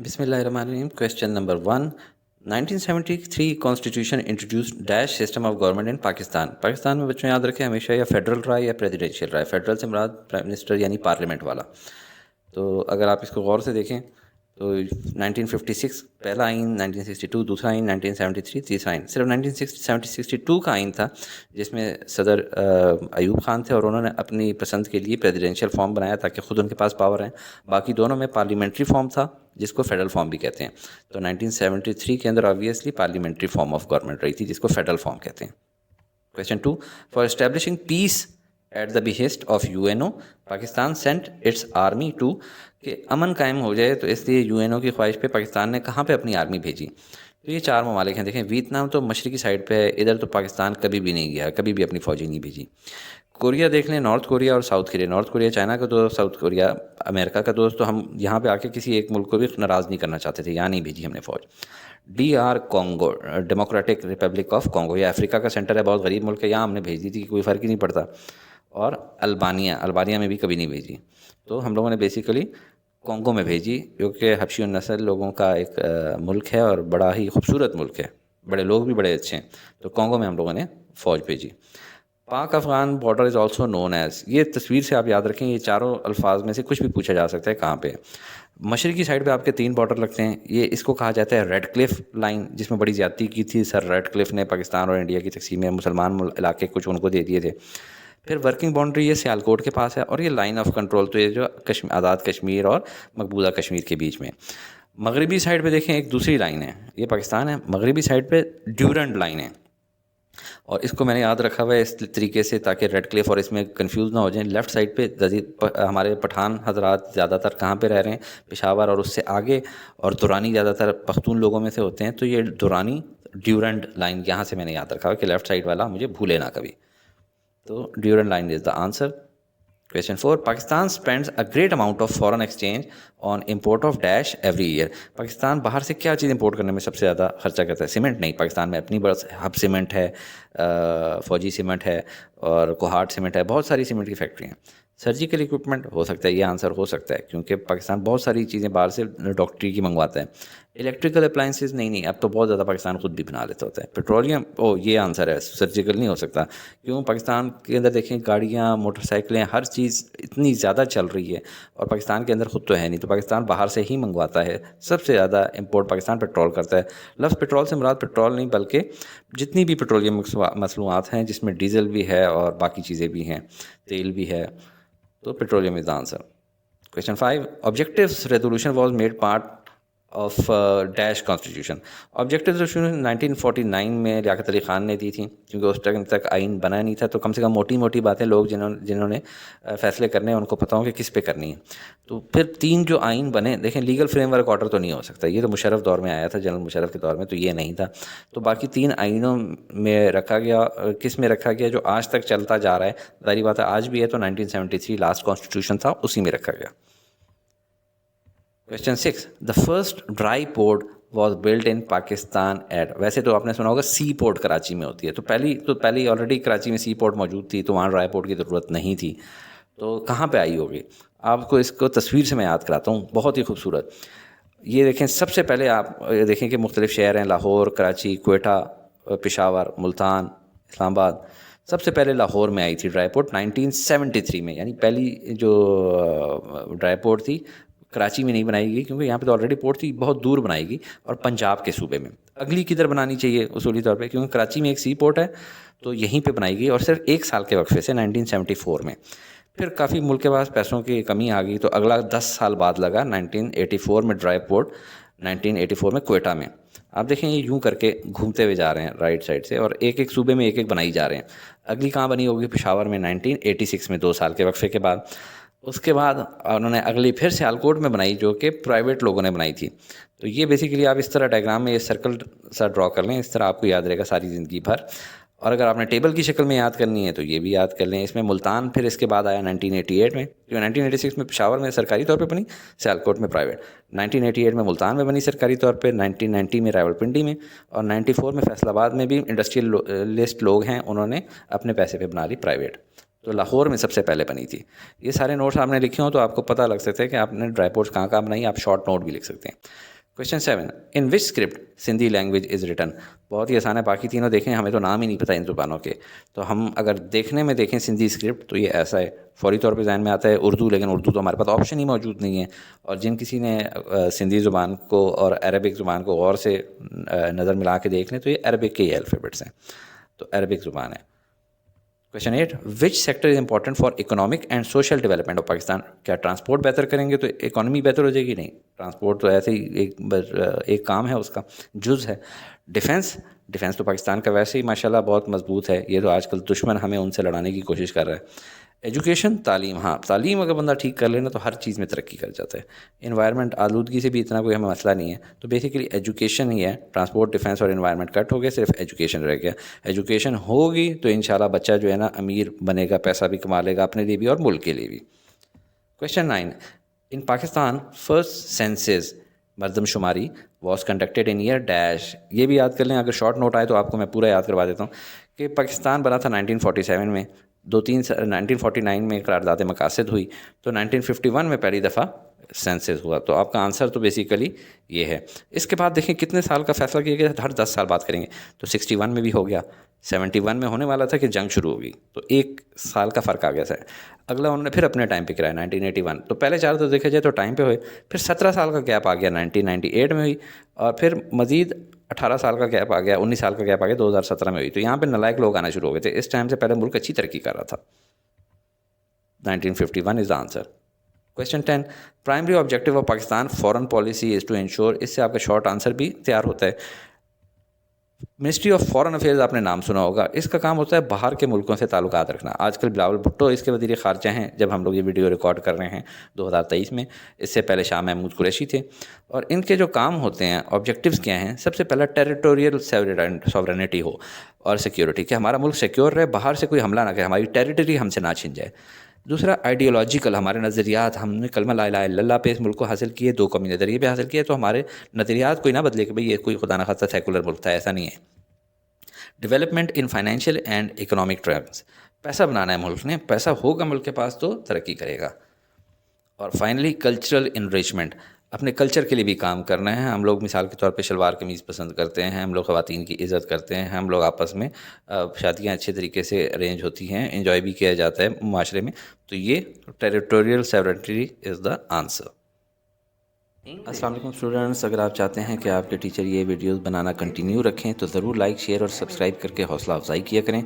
بسم اللہ الرحمن الرحیم. Question number 1. 1973 constitution introduce dash system of government in Pakistan. Pakistan میں بچوں یاد رکھیں ہمیشہ یا فیڈرل رہا ہے یا پریزیڈنشیل رہا ہے. فیڈرل سے مراد پرائم منسٹر یعنی پارلیمنٹ والا. تو اگر آپ اس کو غور سے دیکھیں تو 1956 پہلا آئین، 1962 دوسرا آئین، 1973 تیسرا آئین. صرف 1962 کا آئین تھا جس میں صدر ایوب خان تھے اور انہوں نے اپنی پسند کے لیے پریزیڈنشیل فارم بنایا تاکہ خود ان کے پاس پاور ہیں. باقی دونوں میں پارلیمنٹری فارم تھا جس کو فیڈرل فارم بھی کہتے ہیں. تو 1973 کے اندر obviously parliamentary form of government رہی تھی جس کو فیڈرل فارم کہتے ہیں. Question 2. For establishing peace at the behest of UN Pakistan sent its army to. کہ امن قائم ہو جائے تو اس لیے UN کی خواہش پہ پاکستان نے کہاں پہ اپنی آرمی بھیجی؟ تو یہ 4 ممالک ہیں. دیکھیں ویتنام تو مشرقی سائڈ پہ ہے، ادھر تو پاکستان کبھی بھی نہیں گیا، کبھی بھی اپنی فوجی نہیں بھیجی. کوریا دیکھ لیں، نارتھ کوریا اور south Korea. North Korea China کا دوست، ساؤتھ کوریا امریکہ کا دوست. تو ہم یہاں پہ آ کے کسی ایک ملک کو بھی ناراض نہیں کرنا چاہتے تھے، یہاں نہیں بھیجی ہم نے فوج. DR Congo, democratic republic of Congo, یہ افریقہ کا سینٹر ہے، بہت غریب ملک ہے، یہاں ہم نے بھیج دی تھی، کوئی فرق ہی نہیں پڑتا. اور البانیہ میں بھی کبھی نہیں بھیجی. تو ہم لوگوں نے بیسیکلی کانگو میں بھیجی کیونکہ حبشی النسل لوگوں کا ایک ملک ہے اور بڑا ہی خوبصورت ملک ہے، بڑے لوگ بھی بڑے اچھے ہیں. تو کانگو میں ہم لوگوں نے فوج بھیجی. Pak Afghan border is also known as, یہ تصویر سے آپ یاد رکھیں، یہ چاروں الفاظ میں سے کچھ بھی پوچھا جا سکتا ہے کہاں پہ. مشرقی سائڈ پہ آپ کے 3 بارڈر لگتے ہیں، یہ اس کو کہا جاتا ہے ریڈ کلف لائن، جس میں بڑی زیادتی کی تھی سر ریڈ کلف نے پاکستان اور انڈیا کی تقسیم میں، مسلمان علاقے کچھ ان کو دے دیے تھے. پھر ورکنگ باؤنڈری یہ سیالکوٹ کے پاس ہے، اور یہ لائن آف کنٹرول تو یہ جو آزاد کشمیر اور مقبوضہ کشمیر کے بیچ میں. مغربی سائڈ پہ دیکھیں ایک دوسری لائن ہے، یہ پاکستان ہے، مغربی سائڈ پہ ڈیورنڈ لائن ہے. اور اس کو میں نے یاد رکھا ہوا ہے اس طریقے سے تاکہ ریڈ کلف اور اس میں کنفیوز نہ ہو جائیں. لیفٹ سائڈ پہ ہمارے پٹھان حضرات زیادہ تر کہاں پہ رہ رہے ہیں؟ پشاور اور اس سے آگے. اور دورانی زیادہ تر پختون لوگوں میں سے ہوتے ہیں. تو یہ دورانی ڈیورنڈ لائن یہاں سے میں نے یاد رکھا ہوا کہ لیفٹ سائڈ والا مجھے بھولے نہ کبھی. تو Durand line is the answer. Question 4. Pakistan spends a great amount of foreign exchange on import of dash every year. Pakistan باہر سے کیا چیز امپورٹ کرنے میں سب سے زیادہ خرچہ کرتا ہے؟ سیمنٹ نہیں، پاکستان میں اپنی بڑا ہب سیمنٹ ہے، فوجی سیمنٹ ہے اور کوہاٹ سیمنٹ ہے، بہت ساری سیمنٹ کی فیکٹری ہیں. سرجیکل اکوپمنٹ ہو سکتا ہے، یہ آنسر ہو سکتا ہے کیونکہ پاکستان بہت ساری چیزیں باہر سے ڈاکٹری کی منگواتا ہے. الیکٹریکل اپلائنسز نہیں، اب تو بہت زیادہ پاکستان خود بھی بنا لیتا ہوتا ہے. پیٹرولیم، یہ آنسر ہے، سرجیکل نہیں ہو سکتا. کیوں؟ پاکستان کے اندر دیکھیں گاڑیاں، موٹر سائیکلیں، ہر چیز اتنی زیادہ چل رہی ہے اور پاکستان کے اندر خود تو ہے نہیں، تو پاکستان باہر سے ہی منگواتا ہے. سب سے زیادہ امپورٹ پاکستان پیٹرول کرتا ہے. لفظ پیٹرول سے مراد پیٹرول نہیں بلکہ جتنی بھی پیٹرولیم مصنوعات ہیں جس میں ڈیزل بھی ہے اور باقی چیزیں بھی ہیں، تیل بھی ہے. تو petroleum is the answer. Question 5. Objectives resolution was made part of dash constitution. Objective resolution 1949 میں لیاقت علی خان نے دی تھی کیونکہ اس ٹائم تک آئین بنا نہیں تھا. تو کم سے کم موٹی موٹی باتیں لوگ جنہوں نے فیصلے کرنے ہیں ان کو پتہ ہوں کہ کس پہ کرنی ہے. تو پھر 3 جو آئین بنے، دیکھیں لیگل فریم ورک آرڈر تو نہیں ہو سکتا، یہ تو مشرف دور میں آیا تھا، جنرل مشرف کے دور میں، تو یہ نہیں تھا. تو باقی 3 آئینوں میں رکھا گیا. کس میں رکھا گیا؟ جو آج تک چلتا جا رہا ہے، ظاہری بات ہے آج بھی ہے، تو 1973 لاسٹ کانسٹیٹیوشن تھا، اسی میں رکھا گیا. Question 6. The first dry port was built in Pakistan at. ویسے تو آپ نے سنا ہوگا سی پورٹ کراچی میں ہوتی ہے، تو پہلی آلریڈی کراچی میں سی پورٹ موجود تھی، تو وہاں ڈرائی پورٹ کی ضرورت نہیں تھی. تو کہاں پہ آئی ہوگی؟ آپ کو اس کو تصویر سے میں یاد کراتا ہوں، بہت ہی خوبصورت. یہ دیکھیں، سب سے پہلے آپ دیکھیں کہ مختلف شہر ہیں، لاہور، کراچی، کوئٹہ، پشاور، ملتان، اسلام آباد. سب سے پہلے لاہور میں آئی تھی ڈرائی پورٹ 1973 میں، یعنی پہلی جو ڈرائی پورٹ تھی کراچی میں نہیں بنائی گئی کیونکہ یہاں پہ تو آلریڈی پورٹ تھی، بہت دور بنائی گئی اور پنجاب کے صوبے میں. اگلی کدھر بنانی چاہیے اصولی طور پہ؟ کیونکہ کراچی میں ایک سی پورٹ ہے تو یہیں پہ بنائی گئی، اور صرف 1 سال کے وقفے سے 1974 میں. پھر کافی ملک کے پاس پیسوں کی کمی آ گئی تو اگلا 10 سال بعد لگا 1984 میں ڈرائی پورٹ، 1984 میں کوئٹہ میں. آپ دیکھیں یہ یوں کر کے گھومتے ہوئے جا رہے ہیں رائٹ سائڈ سے، اور ایک صوبے میں ایک بنائی جا رہے ہیں. اگلی کہاں بنی ہوگی؟ پشاور میں 1986 میں، 2 سال کے وقفے کے بعد. اس کے بعد انہوں نے اگلی پھر سیالکوٹ میں بنائی جو کہ پرائیویٹ لوگوں نے بنائی تھی. تو یہ بیسیکلی آپ اس طرح ڈائیگرام میں یہ سرکل سا ڈرا کر لیں، اس طرح آپ کو یاد رہے گا ساری زندگی بھر. اور اگر آپ نے ٹیبل کی شکل میں یاد کرنی ہے تو یہ بھی یاد کر لیں. اس میں ملتان پھر اس کے بعد آیا 1988 میں، جو 1986 میں پشاور میں سرکاری طور پہ بنی، سیالکوٹ میں پرائیویٹ. 1988 میں ملتان میں بنی سرکاری طور پہ، 1990 میں راولپنڈی میں، اور 94 میں فیصل آباد میں بھی انڈسٹریلسٹ لوگ ہیں، انہوں نے اپنے پیسے پہ بنا لی پرائیویٹ. تو لاہور میں سب سے پہلے بنی تھی. یہ سارے نوٹس آپ نے لکھے ہوں تو آپ کو پتہ لگ سکتا ہے کہ آپ نے ڈرائی پورٹس کہاں کہاں بنائی. آپ شارٹ نوٹ بھی لکھ سکتے ہیں. Question 7. In which script Sindhi language is written. بہت ہی آسان ہے, باقی تینوں دیکھیں, ہمیں تو نام ہی نہیں پتہ ان زبانوں کے. تو ہم اگر دیکھنے میں دیکھیں سندھی اسکرپٹ تو یہ ایسا ہے, فوری طور پہ ذہن میں آتا ہے اردو, لیکن اردو تو ہمارے پاس آپشن ہی موجود نہیں ہے. اور جن کسی نے سندھی زبان کو اور عربک زبان کو غور سے نظر ملا کے دیکھ لیں تو یہ عربک کے ہی الفابیٹس ہیں, تو عربک زبان ہے. Question 8. Which sector is important for economic and social development of Pakistan. کیا ٹرانسپورٹ بہتر کریں گے تو اکانومی بہتر ہو جائے گی؟ نہیں, ٹرانسپورٹ تو ایسے ہی ایک کام ہے, اس کا جز ہے. ڈیفینس تو پاکستان کا ویسے ہی ماشاءاللہ بہت مضبوط ہے, یہ تو آج کل دشمن ہمیں ان سے لڑانے کی کوشش کر رہا ہے. ایجوکیشن, تعلیم, ہاں تعلیم اگر بندہ ٹھیک کر لینا تو ہر چیز میں ترقی کر جاتا ہے. انوائرمنٹ, آلودگی سے بھی اتنا کوئی ہمیں مسئلہ نہیں ہے, تو بیسیکلی ایجوکیشن ہی ہے. ٹرانسپورٹ, ڈیفینس اور انوائرمنٹ کٹ ہو گیا, صرف ایجوکیشن رہ گیا. ایجوکیشن ہوگی تو انشاءاللہ بچہ جو ہے نا امیر بنے گا, پیسہ بھی کما لے گا اپنے لیے بھی اور ملک کے لیے بھی. Question 9. In Pakistan first census, مردم شماری, was conducted in year dash. یہ بھی یاد کر لیں, اگر شارٹ نوٹ آئے تو آپ کو میں پورا یاد کروا دیتا ہوں کہ پاکستان بنا تھا 1947 میں, 1949 میں قرارداد مقاصد ہوئی, تو 1951 میں پہلی دفعہ سینسز ہوا. تو آپ کا آنسر تو بیسیکلی یہ ہے. اس کے بعد دیکھیں کتنے سال کا فیصلہ کیا گیا, ہر 10 سال بعد کریں گے. تو 61 میں بھی ہو گیا, 71 میں ہونے والا تھا کہ جنگ شروع ہوگی, تو 1 سال کا فرق آ گیا سر. اگلا انہوں نے پھر اپنے ٹائم پہ کرایا 1981. تو پہلے 4 تو دیکھا جائے تو ٹائم پہ ہوئے, پھر 17 سال کا گیپ آ گیا 1998 میں ہوئی, اور پھر مزید 18 سال کا گیپ آ گیا, 19 سال کا گیپ آ گیا 2017 میں ہوئی. تو یہاں پہ نالائق لوگ آنا شروع ہو گئے تھے. اس ٹائم سے پہلے ملک اچھی ترقی کر رہا تھا. 1951 is the answer. Question 10. Primary objective of Pakistan foreign policy is to ensure. اس سے آپ کا شارٹ آنسر بھی تیار ہوتا ہے. منسٹری آف فارن افیئرز آپ نے نام سنا ہوگا, اس کا کام ہوتا ہے باہر کے ملکوں سے تعلقات رکھنا. آج کل بلاول بھٹو اس کے وزیر خارجہ ہیں جب ہم لوگ یہ ویڈیو ریکارڈ کر رہے ہیں 2023 میں. اس سے پہلے شاہ محمود قریشی تھے. اور ان کے جو کام ہوتے ہیں, آبجیکٹیوز کیا ہیں؟ سب سے پہلا ٹیریٹوریل ساورینٹی ہو اور سیکیورٹی, کہ ہمارا ملک سیکیور رہے, باہر سے کوئی حملہ نہ کرے, ہماری ٹیریٹری ہم سے نہ چھن جائے. دوسرا آئیڈیالوجیکل, ہمارے نظریات, ہم نے کلمہ لا الہ الا اللہ پہ اس ملک کو حاصل کیے, 2 قومی نظریے پہ حاصل کیے, تو ہمارے نظریات کوئی نہ بدلے کہ بھئی یہ کوئی خدا نخواستہ سیکولر ملک تھا, ایسا نہیں ہے. Development in financial and economic terms, پیسہ بنانا ہے ملک نے, پیسہ ہوگا ملک کے پاس تو ترقی کرے گا. اور فائنلی کلچرل انریچمنٹ, اپنے کلچر کے لیے بھی کام کرنا ہے. ہم لوگ مثال کے طور پہ شلوار قمیض پسند کرتے ہیں, ہم لوگ خواتین کی عزت کرتے ہیں, ہم لوگ آپس میں شادیاں اچھے طریقے سے ارینج ہوتی ہیں, انجوائے بھی کیا جاتا ہے معاشرے میں. تو یہ ٹیریٹوریل سیورینٹی از دا آنسر. السلام علیکم اسٹوڈنٹس, اگر آپ چاہتے ہیں کہ آپ کے ٹیچر یہ ویڈیوز بنانا کنٹینیو رکھیں تو ضرور لائک, شیئر اور سبسکرائب کر کے حوصلہ افزائی کیا کریں.